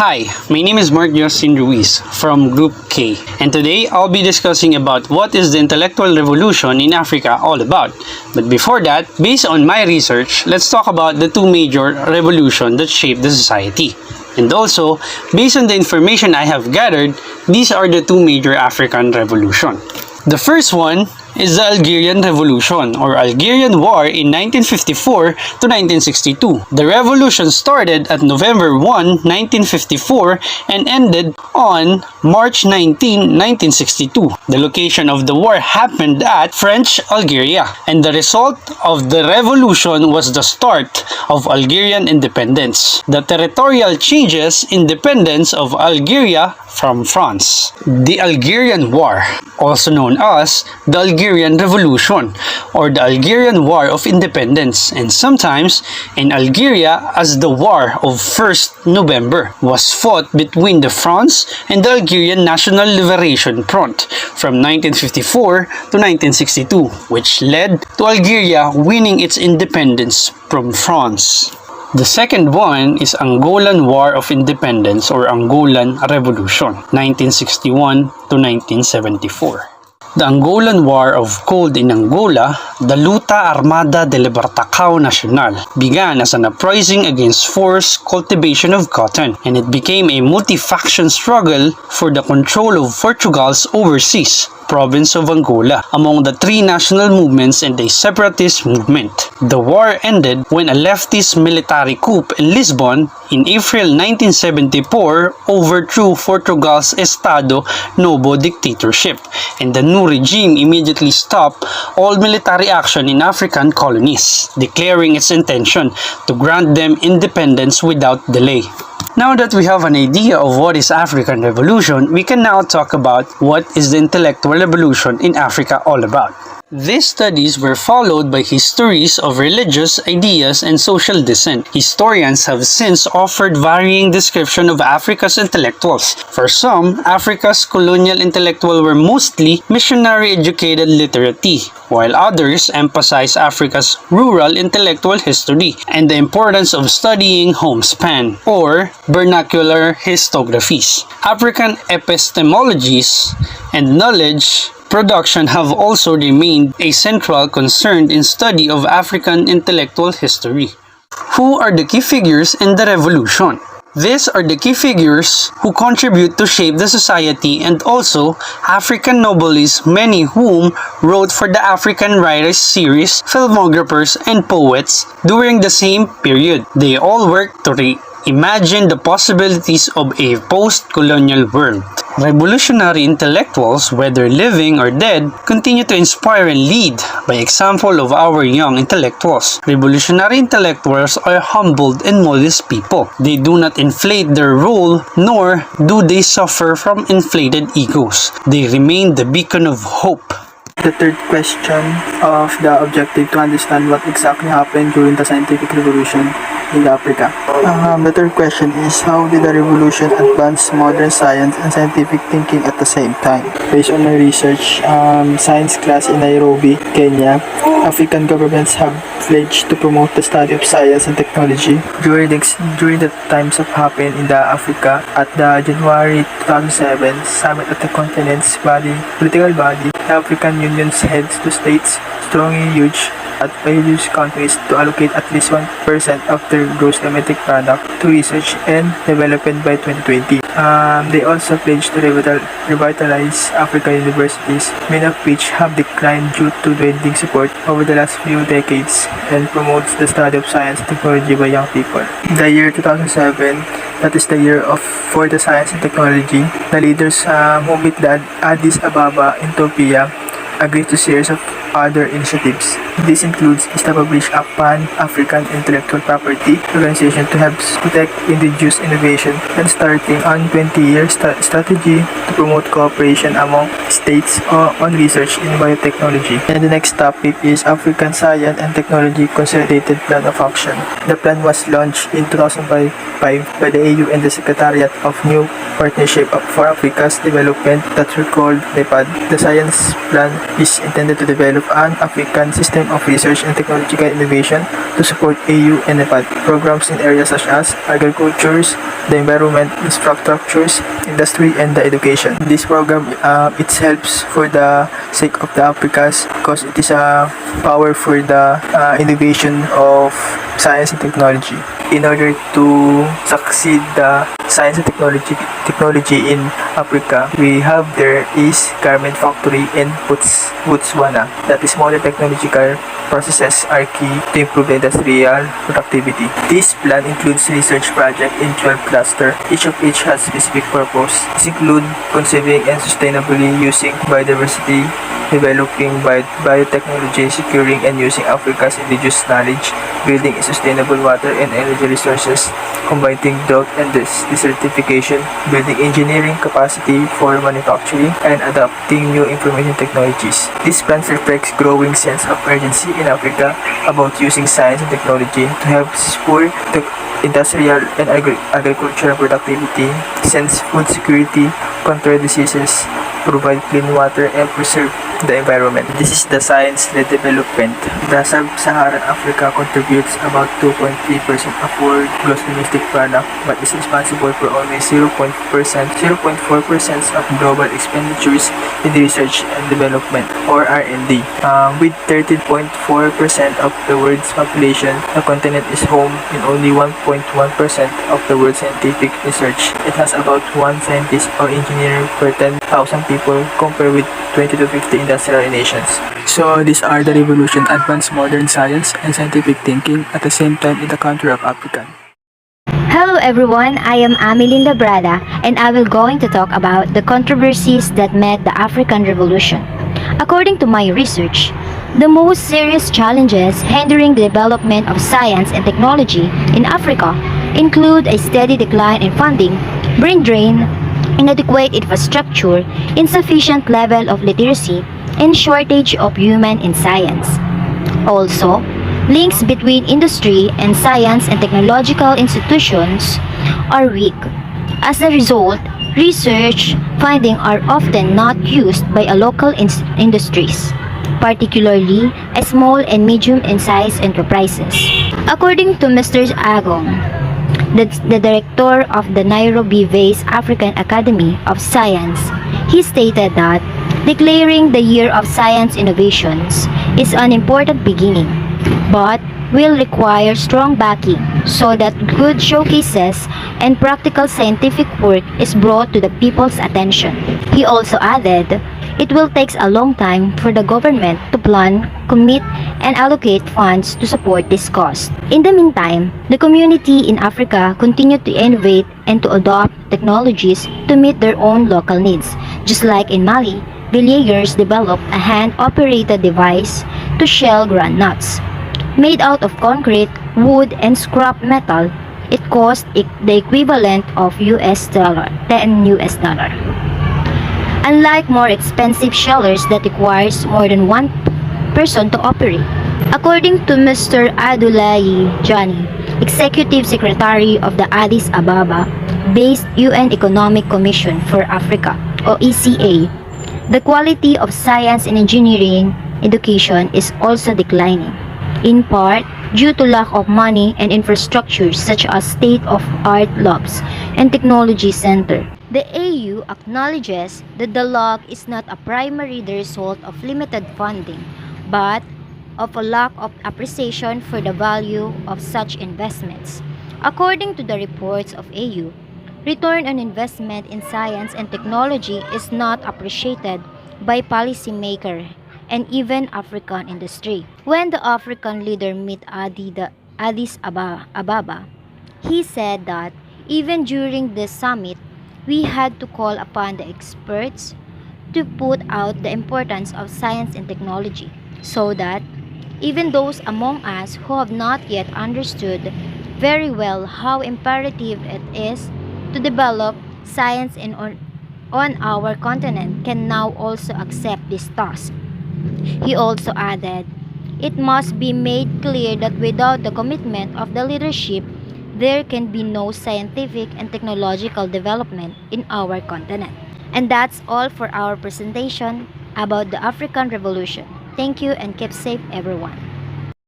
Hi, my name is Ruiz from Group K, and today I'll be discussing about what is the intellectual revolution in Africa all about. But before that, based on my research, let's talk about the two major revolutions that shaped the society. And also, based on the information I have gathered, these are the two major African revolutions. The first one is the Algerian Revolution or Algerian War in 1954 to 1962. The revolution started at November 1, 1954 and ended on March 19, 1962. The location of the war happened at French Algeria, and the result of the revolution was the start of Algerian independence. The territorial changes independence of Algeria from France. The Algerian War, also known as the Algerian Revolution or the Algerian War of Independence, and sometimes in Algeria as the War of 1st November, was fought between the France and the Algerian National Liberation Front from 1954 to 1962, which led to Algeria winning its independence from France. The second one is Angolan War of Independence or Angolan Revolution, 1961 to 1974. The Angolan War of Gold in Angola, the Luta Armada de Libertação Nacional, began as an uprising against forced cultivation of cotton, and it became a multi-faction struggle for the control of Portugal's overseas province of Angola among the three national movements and a separatist movement. The war ended when a leftist military coup in Lisbon in April 1974 overthrew Portugal's Estado Novo dictatorship, and the new regime immediately stopped all military action in African colonies, declaring its intention to grant them independence without delay. Now that we have an idea of what is African Revolution, we can now talk about what is the intellectual revolution in Africa all about. These studies were followed by histories of religious ideas and social dissent. Historians have since offered varying descriptions of Africa's intellectuals. For some, Africa's colonial intellectuals were mostly missionary-educated literati, while others emphasize Africa's rural intellectual history and the importance of studying homespun or vernacular historiographies. African epistemologies and knowledge production have also remained a central concern in study of African intellectual history. Who are the key figures in the revolution? These are the key figures who contribute to shape the society and also African nobles, many whom wrote for the African Writers series, filmographers, and poets during the same period. They all worked to imagine the possibilities of a post-colonial world. Revolutionary intellectuals, whether living or dead, continue to inspire and lead by example of our young intellectuals. Revolutionary intellectuals are humbled and modest people. They do not inflate their role, nor do they suffer from inflated egos. They remain the beacon of hope. The third question of the objective to understand what exactly happened during the scientific revolution in Africa. The third question is, how did the revolution advance modern science and scientific thinking at the same time? Based on my research, science class in Nairobi, Kenya, African governments have pledged to promote the study of science and technology. During the times of happened in the Africa at the January 2007 summit at the continent's political body, the African Union's heads to states strongly urged at various countries to allocate at least 1% of their gross domestic product to research and development by 2020. They also pledged to revitalize African universities, many of which have declined due to dwindling support over the last few decades, and promotes the study of science and technology by young people. The year 2007, that is the year for the science and technology, the leaders who meet the Addis Ababa in Ethiopia agreed to a series of other initiatives. This includes establishing a Pan-African Intellectual Property Organization to help protect indigenous innovation and starting on 20-year strategy to promote cooperation among states on research in biotechnology. And the next topic is African Science and Technology Consolidated Plan of Action. The plan was launched in 2005 by the AU and the Secretariat of New Partnership for Africa's Development that were called NEPAD. The science plan is intended to develop develop an African system of research and technological innovation to support AU and NEPAD programs in areas such as agriculture, the environment, infrastructures, industry, and the education. This program it helps for the sake of the Africas because it is a power for the innovation of science and technology. In order to succeed the science and technology in Africa, we have there is garment factory in Botswana. That is smaller technological processes are key to improve the industrial productivity. This plan includes research project in 12 clusters, each of which has specific purpose. This include conserving and sustainably using biodiversity, developing biotechnology, securing and using Africa's indigenous knowledge, building a sustainable water and energy resources, combating drought and desertification, building engineering capacity for manufacturing, and adopting new information technologies. This plan reflects growing sense of urgency in Africa about using science and technology to help spur the industrial and agricultural productivity, sense food security, control diseases, provide clean water, and preserve the environment. This is the science-led development. The Sub-Saharan Africa contributes about 2.3% of world gross domestic product, but is responsible for only 0.4% of global expenditures in research and development, or R&D. With 13.4% of the world's population, the continent is home in only 1.1% of the world's scientific research. It has about one scientist or engineer per 10,000 people, compared with 20 to 50 industrial nations. So these are the revolution, advanced modern science and scientific thinking at the same time in the country of Africa. Hello everyone, I am Amelie Labrada and I will going to talk about the controversies that met the African Revolution. According to my research, the most serious challenges hindering the development of science and technology in Africa include a steady decline in funding, brain drain, inadequate infrastructure, insufficient level of literacy, and shortage of women in science. Also, links between industry and science and technological institutions are weak. As a result, research findings are often not used by a local industries, particularly small and medium-sized enterprises. According to Mr. Agong, the director of the Nairobi-based African Academy of Science, he stated that declaring the Year of Science Innovations is an important beginning, but will require strong backing so that good showcases and practical scientific work is brought to the people's attention. He also added, it will take a long time for the government to plan, commit, and allocate funds to support this cause. In the meantime, the community in Africa continue to innovate and to adopt technologies to meet their own local needs. Just like in Mali, villagers developed a hand-operated device to shell groundnuts. Made out of concrete, wood, and scrap metal, it cost the equivalent of $10 US. Unlike more expensive shellers that requires more than one person to operate. According to Mr. Adulayi Jani, Executive Secretary of the Addis Ababa-based UN Economic Commission for Africa, or ECA, the quality of science and engineering education is also declining, in part due to lack of money and infrastructure such as state-of-art labs and technology center. The AU acknowledges that the lack is not a primary the result of limited funding, but of a lack of appreciation for the value of such investments. According to the reports of AU, return on investment in science and technology is not appreciated by policymakers and even African industry. When the African leader met Addis Ababa, he said that even during this summit, we had to call upon the experts to put out the importance of science and technology so that even those among us who have not yet understood very well how imperative it is to develop science on our continent can now also accept this task. He also added, it must be made clear that without the commitment of the leadership, there can be no scientific and technological development in our continent. And that's all for our presentation about the African Revolution. Thank you and keep safe everyone.